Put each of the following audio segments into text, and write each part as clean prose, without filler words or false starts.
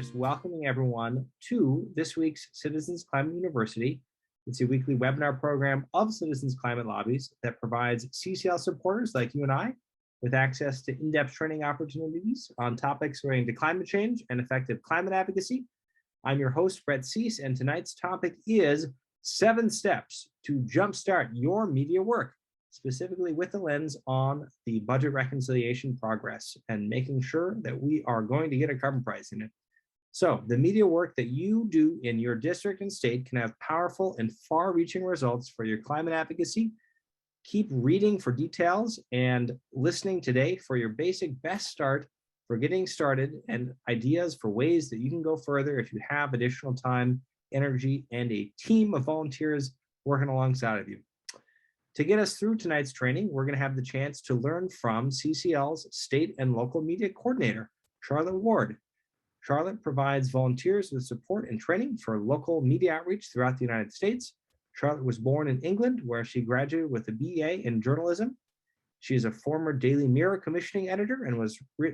just welcoming everyone to this week's Citizens Climate University. It's a weekly webinar program of Citizens Climate Lobbies that provides CCL supporters like you and I with access to in-depth training opportunities on topics relating to climate change and effective climate advocacy. I'm your host, Brett Cease, and tonight's topic is 7 steps to jumpstart your media work, specifically with a lens on the budget reconciliation progress and making sure that we are going to get a carbon price in it. So the media work that you do in your district and state can have powerful and far-reaching results for your climate advocacy. Keep reading for details and listening today for your basic best start for getting started and ideas for ways that you can go further if you have additional time, energy, and a team of volunteers working alongside of you. To get us through tonight's training, we're going to have the chance to learn from CCL's state and local media coordinator, Charlotte Ward. Charlotte provides volunteers with support and training for local media outreach throughout the United States. Charlotte was born in England, where she graduated with a BA in journalism. She is a former Daily Mirror commissioning editor and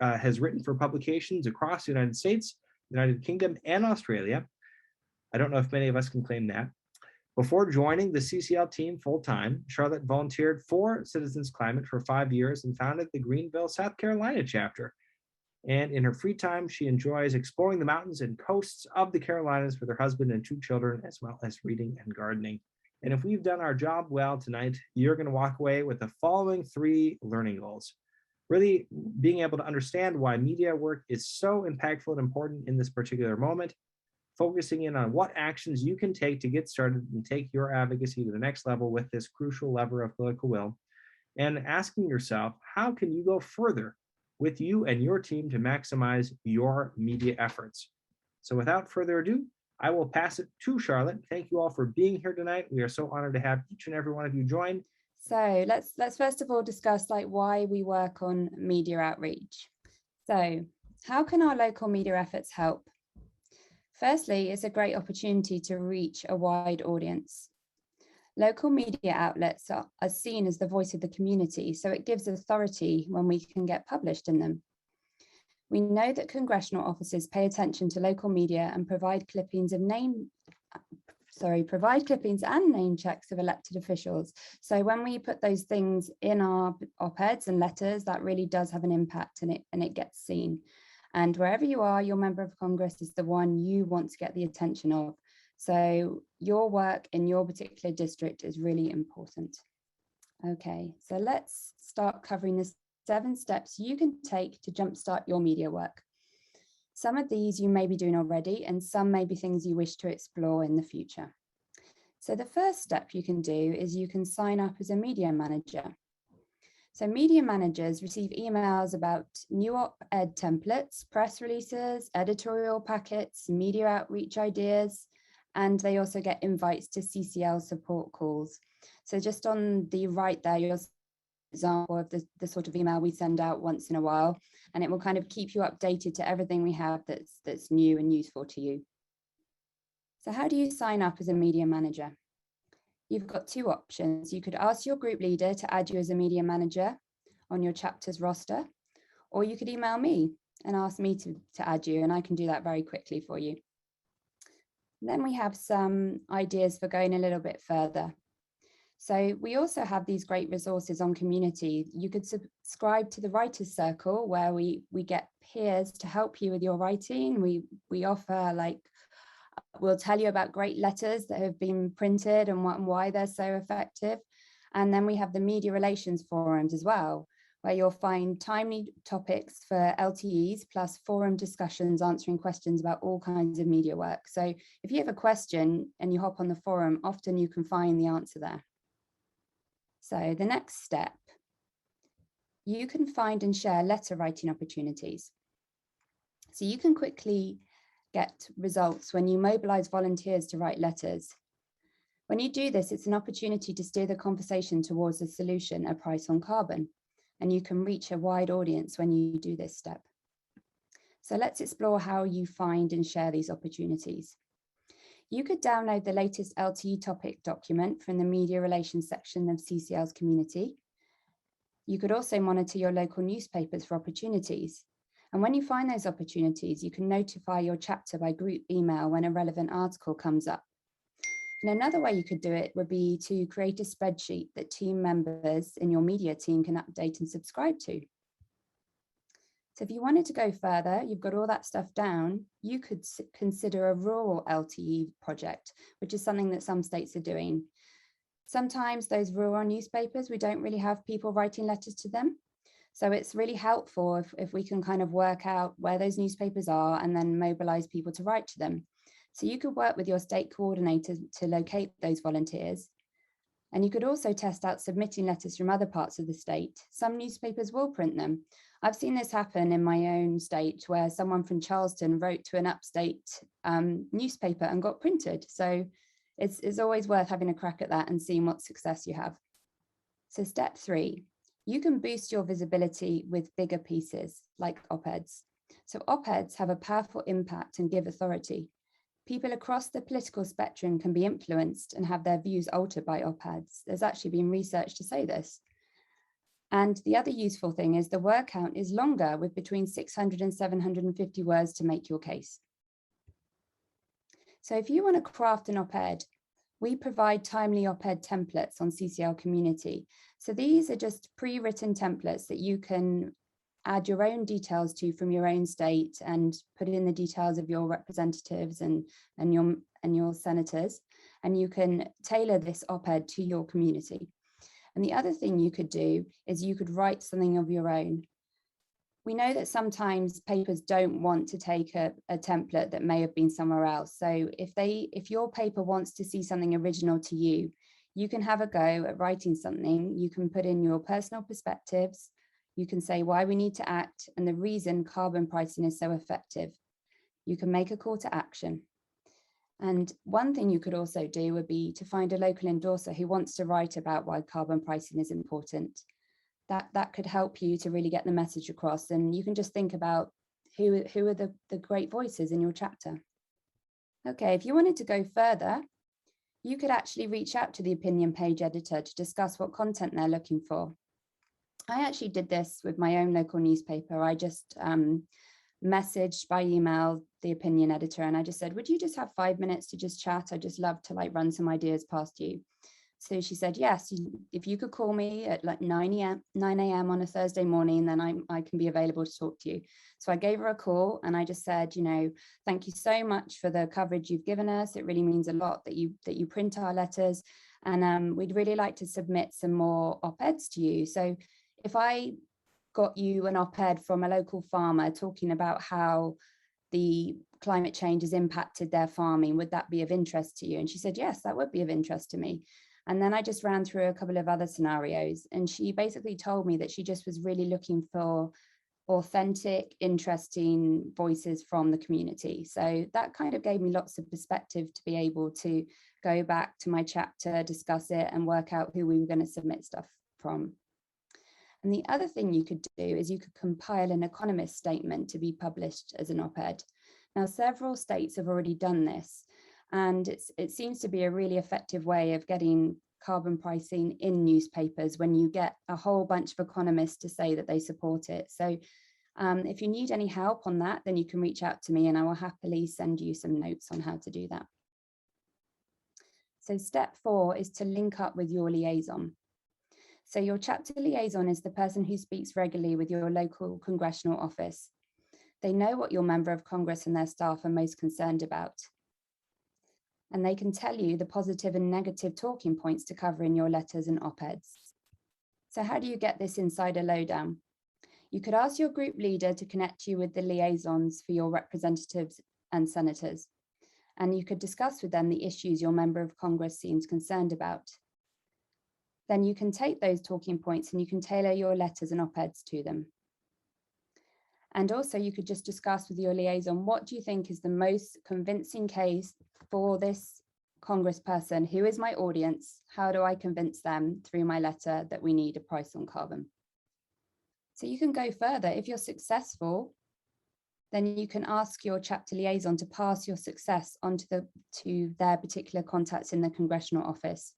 has written for publications across the United States, United Kingdom, and Australia. I don't know if many of us can claim that. Before joining the CCL team full-time, Charlotte volunteered for Citizens Climate for 5 years and founded the Greenville, South Carolina chapter. And in her free time, she enjoys exploring the mountains and coasts of the Carolinas with her husband and 2 children, as well as reading and gardening. And if we've done our job well tonight, you're going to walk away with the following 3 learning goals. Really being able to understand why media work is so impactful and important in this particular moment, focusing in on what actions you can take to get started and take your advocacy to the next level with this crucial lever of political will, and asking yourself, how can you go further with you and your team to maximize your media efforts? So without further ado, I will pass it to Charlotte. Thank you all for being here tonight. We are so honored to have each and every one of you join. So let's first of all discuss why we work on media outreach. So how can our local media efforts help? Firstly, it's a great opportunity to reach a wide audience. Local media outlets are seen as the voice of the community, so it gives authority when we can get published in them. We know that congressional offices pay attention to local media and provide clippings and name checks of elected officials. So when we put those things in our op-eds and letters, that really does have an impact and it gets seen. And wherever you are, your member of Congress is the one you want to get the attention of. So your work in your particular district is really important. Okay, so let's start covering the 7 steps you can take to jumpstart your media work. Some of these you may be doing already, and some may be things you wish to explore in the future. So the first step you can do is you can sign up as a media manager. So media managers receive emails about new op-ed templates, press releases, editorial packets, media outreach ideas, and they also get invites to CCL support calls. So just on the right there, you'll see an example of the sort of email we send out once in a while, and it will kind of keep you updated to everything we have that's new and useful to you. So how do you sign up as a media manager? You've got 2 options. You could ask your group leader to add you as a media manager on your chapter's roster, or you could email me and ask me to add you, and I can do that very quickly for you. And then we have some ideas for going a little bit further. So we also have these great resources on community. You could subscribe to the Writers Circle, where we get peers to help you with your writing. We offer we'll tell you about great letters that have been printed and why they're so effective. And then we have the media relations forums as well, where you'll find timely topics for LTEs plus forum discussions answering questions about all kinds of media work. So if you have a question and you hop on the forum, often you can find the answer there. So the next step, you can find and share letter writing opportunities. So you can quickly get results when you mobilize volunteers to write letters. When you do this, it's an opportunity to steer the conversation towards a solution, a price on carbon, and you can reach a wide audience when you do this step. So let's explore how you find and share these opportunities. You could download the latest LTE topic document from the media relations section of CCL's community. You could also monitor your local newspapers for opportunities. And when you find those opportunities, you can notify your chapter by group email when a relevant article comes up. And another way you could do it would be to create a spreadsheet that team members in your media team can update and subscribe to. So if you wanted to go further, you've got all that stuff down, you could consider a rural LTE project, which is something that some states are doing. Sometimes those rural newspapers, we don't really have people writing letters to them. So it's really helpful if we can kind of work out where those newspapers are and then mobilize people to write to them. So you could work with your state coordinator to locate those volunteers. And you could also test out submitting letters from other parts of the state. Some newspapers will print them. I've seen this happen in my own state where someone from Charleston wrote to an upstate newspaper and got printed. So it's always worth having a crack at that and seeing what success you have. So step 3, you can boost your visibility with bigger pieces like op-eds. So op-eds have a powerful impact and give authority. People across the political spectrum can be influenced and have their views altered by op-eds. There's actually been research to say this. And the other useful thing is the word count is longer with between 600 and 750 words to make your case. So if you want to craft an op-ed, we provide timely op-ed templates on CCL Community. So these are just pre-written templates that you can add your own details to from your own state and put in the details of your representatives and your senators, and you can tailor this op-ed to your community. And the other thing you could do is you could write something of your own. We know that sometimes papers don't want to take a template that may have been somewhere else. So if your paper wants to see something original to you, you can have a go at writing something. You can put in your personal perspectives. You can say why we need to act and the reason carbon pricing is so effective. You can make a call to action. And one thing you could also do would be to find a local endorser who wants to write about why carbon pricing is important. That could help you to really get the message across. And you can just think about who are the great voices in your chapter. Okay, if you wanted to go further, you could actually reach out to the opinion page editor to discuss what content they're looking for. I actually did this with my own local newspaper. I just messaged by email the opinion editor and I just said, would you just have 5 minutes to just chat? I'd just love to run some ideas past you. So she said, yes, if you could call me at 9 a.m. on a Thursday morning, then I can be available to talk to you. So I gave her a call and I just said, thank you so much for the coverage you've given us. It really means a lot that you print our letters, and we'd really like to submit some more op-eds to you. So if I got you an op-ed from a local farmer talking about how the climate change has impacted their farming, would that be of interest to you? And she said, yes, that would be of interest to me. And then I just ran through a couple of other scenarios, and she basically told me that she just was really looking for authentic, interesting voices from the community. So that kind of gave me lots of perspective to be able to go back to my chapter, discuss it, and work out who we were going to submit stuff from. And the other thing you could do is you could compile an economist statement to be published as an op-ed. Now, several states have already done this, and it seems to be a really effective way of getting carbon pricing in newspapers when you get a whole bunch of economists to say that they support it. So if you need any help on that, then you can reach out to me and I will happily send you some notes on how to do that. So step 4 is to link up with your liaison. So your chapter liaison is the person who speaks regularly with your local congressional office. They know what your member of Congress and their staff are most concerned about. And they can tell you the positive and negative talking points to cover in your letters and op-eds. So how do you get this insider lowdown? You could ask your group leader to connect you with the liaisons for your representatives and senators. And you could discuss with them the issues your member of Congress seems concerned about. Then you can take those talking points and you can tailor your letters and op-eds to them. And also you could just discuss with your liaison, what do you think is the most convincing case for this congressperson? Who is my audience? How do I convince them through my letter that we need a price on carbon? So you can go further. If you're successful, then you can ask your chapter liaison to pass your success on to their particular contacts in the congressional office.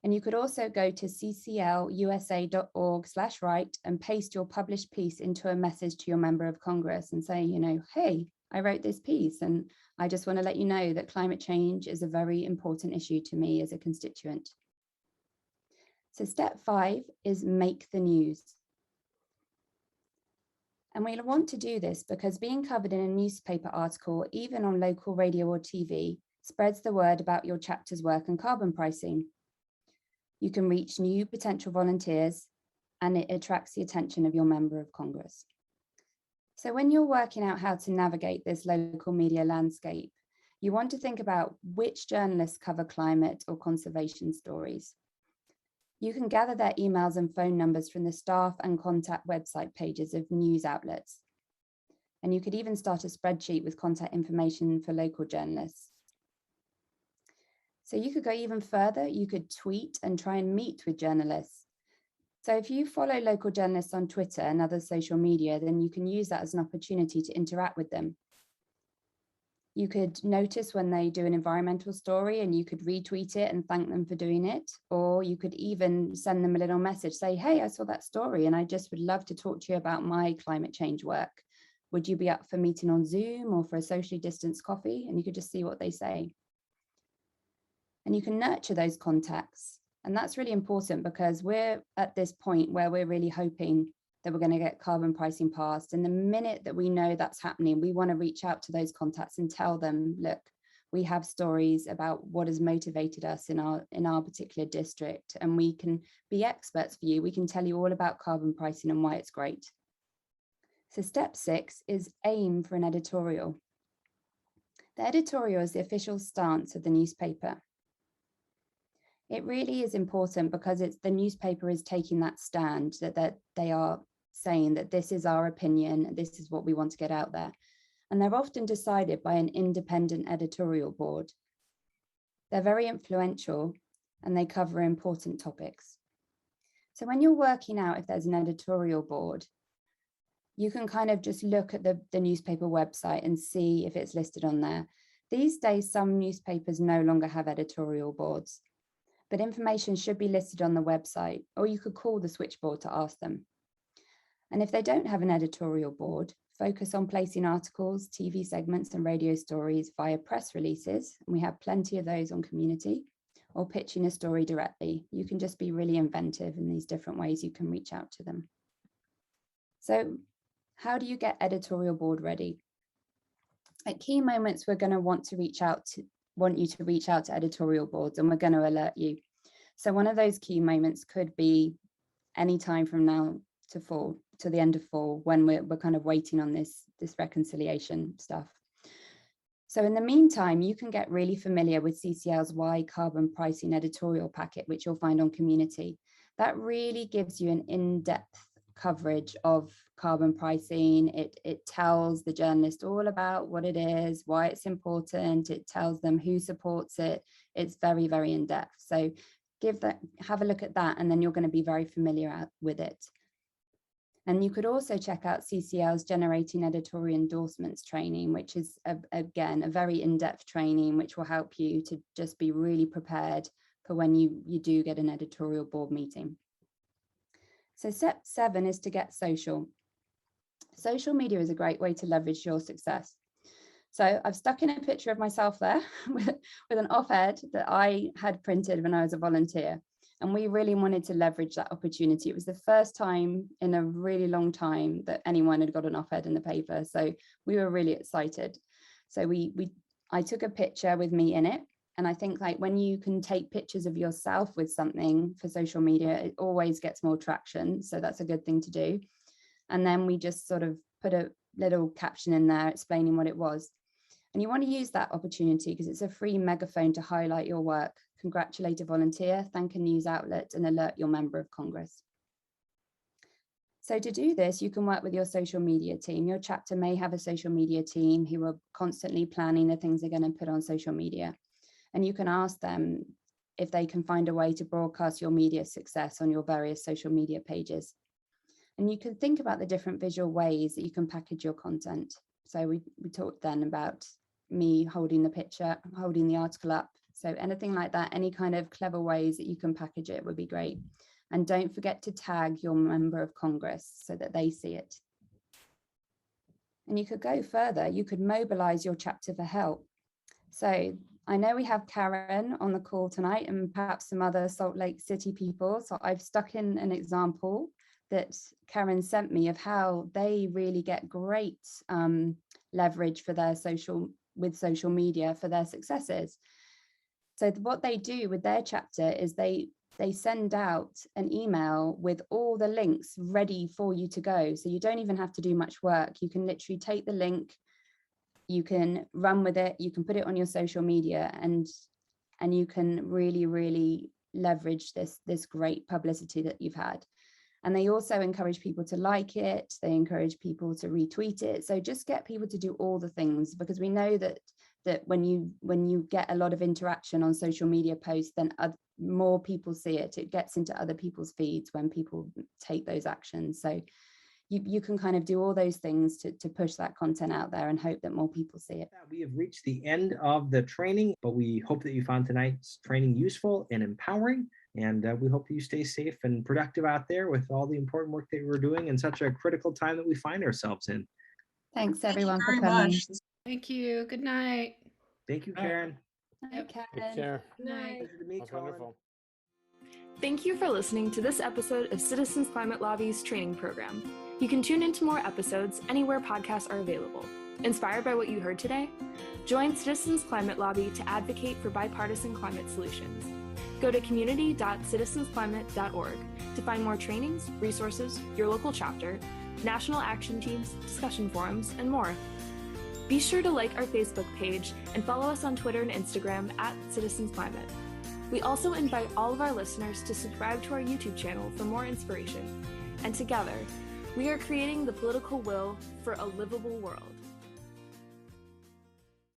And you could also go to cclusa.org/write and paste your published piece into a message to your member of Congress and say, hey, I wrote this piece and I just want to let you know that climate change is a very important issue to me as a constituent. So step 5 is make the news. And we'll want to do this because being covered in a newspaper article, even on local radio or TV, spreads the word about your chapter's work and carbon pricing. You can reach new potential volunteers and it attracts the attention of your member of Congress. So when you're working out how to navigate this local media landscape, you want to think about which journalists cover climate or conservation stories. You can gather their emails and phone numbers from the staff and contact website pages of news outlets. And you could even start a spreadsheet with contact information for local journalists. So you could go even further. You could tweet and try and meet with journalists. So if you follow local journalists on Twitter and other social media, then you can use that as an opportunity to interact with them. You could notice when they do an environmental story and you could retweet it and thank them for doing it. Or you could even send them a little message, say, hey, I saw that story and I just would love to talk to you about my climate change work. Would you be up for meeting on Zoom or for a socially distanced coffee? And you could just see what they say. And you can nurture those contacts. And that's really important because we're at this point where we're really hoping that we're going to get carbon pricing passed. And the minute that we know that's happening, we want to reach out to those contacts and tell them, look, we have stories about what has motivated us in our particular district, and we can be experts for you. We can tell you all about carbon pricing and why it's great. So step 6 is aim for an editorial. The editorial is the official stance of the newspaper. It really is important because the newspaper is taking that stand that they are saying that this is our opinion, this is what we want to get out there. And they're often decided by an independent editorial board. They're very influential and they cover important topics. So when you're working out if there's an editorial board, you can kind of just look at the newspaper website and see if it's listed on there. These days, some newspapers no longer have editorial boards, but information should be listed on the website, or you could call the switchboard to ask them. And if they don't have an editorial board, focus on placing articles, TV segments, and radio stories via press releases. And we have plenty of those on Community, or pitching a story directly. You can just be really inventive in these different ways you can reach out to them. So how do you get editorial board ready? At key moments, we're going to want you to reach out to editorial boards, and we're going to alert you. So one of those key moments could be any time from now to the end of fall, when we're kind of waiting on this reconciliation stuff. So in the meantime, you can get really familiar with CCL's Why Carbon Pricing editorial packet, which you'll find on Community. That really gives you an in-depth coverage of carbon pricing. It tells the journalist all about what it is, why it's important. It tells them who supports it. It's very, very in-depth. So have a look at that, and then you're going to be very familiar with it. And you could also check out CCL's Generating Editorial Endorsements training, which is, again, a very in-depth training, which will help you to just be really prepared for when you do get an editorial board meeting. So step 7 is to get social. Social media is a great way to leverage your success. So I've stuck in a picture of myself there with an op-ed that I had printed when I was a volunteer. And we really wanted to leverage that opportunity. It was the first time in a really long time that anyone had got an op-ed in the paper. So we were really excited. So I took a picture with me in it. And I think, like, when you can take pictures of yourself with something for social media, it always gets more traction. So that's a good thing to do. And then we just sort of put a little caption in there explaining what it was. And you want to use that opportunity because it's a free megaphone to highlight your work, congratulate a volunteer, thank a news outlet, and alert your member of Congress. So to do this, you can work with your social media team. Your chapter may have a social media team who are constantly planning the things they're going to put on social media. And you can ask them if they can find a way to broadcast your media success on your various social media pages. And you can think about the different visual ways that you can package your content. So we talked then about me holding the picture, holding the article up, So anything like that, any kind of clever ways that you can package it would be great. And don't forget to tag your member of Congress so that they see it. And you could go further. You could mobilize your chapter for help. So I know we have Karen on the call tonight and perhaps some other Salt Lake City people. So I've stuck in an example that Karen sent me of how they really get great leverage for their social media for their successes. So what they do with their chapter is they send out an email with all the links ready for you to go. So you don't even have to do much work. You can literally take the link, you can run with it, you can put it on your social media, and you can really, really leverage this great publicity that you've had. And they also encourage people to like it. They encourage people to retweet it. So just get people to do all the things, because we know that when you get a lot of interaction on social media posts, then more people see it. It gets into other people's feeds when people take those actions. So you can kind of do all those things to push that content out there and hope that more people see it. We have reached the end of the training, but we hope that you found tonight's training useful and empowering. And we hope you stay safe and productive out there with all the important work that we're doing in such a critical time that we find ourselves in. Thanks everyone for coming. Thank you. Good night. Thank you, Karen. Hi, Karen. Take care. Good night. Pleasure to meet That's Colin. wonderful. Thank you for listening to this episode of Citizens Climate Lobby's training program. You can tune into more episodes anywhere podcasts are available. Inspired by what you heard today? Join Citizens Climate Lobby to advocate for bipartisan climate solutions. Go to community.citizensclimate.org to find more trainings, resources, your local chapter, national action teams, discussion forums, and more. Be sure to like our Facebook page and follow us on Twitter and Instagram @CitizensClimate. We also invite all of our listeners to subscribe to our YouTube channel for more inspiration. And together, we are creating the political will for a livable world.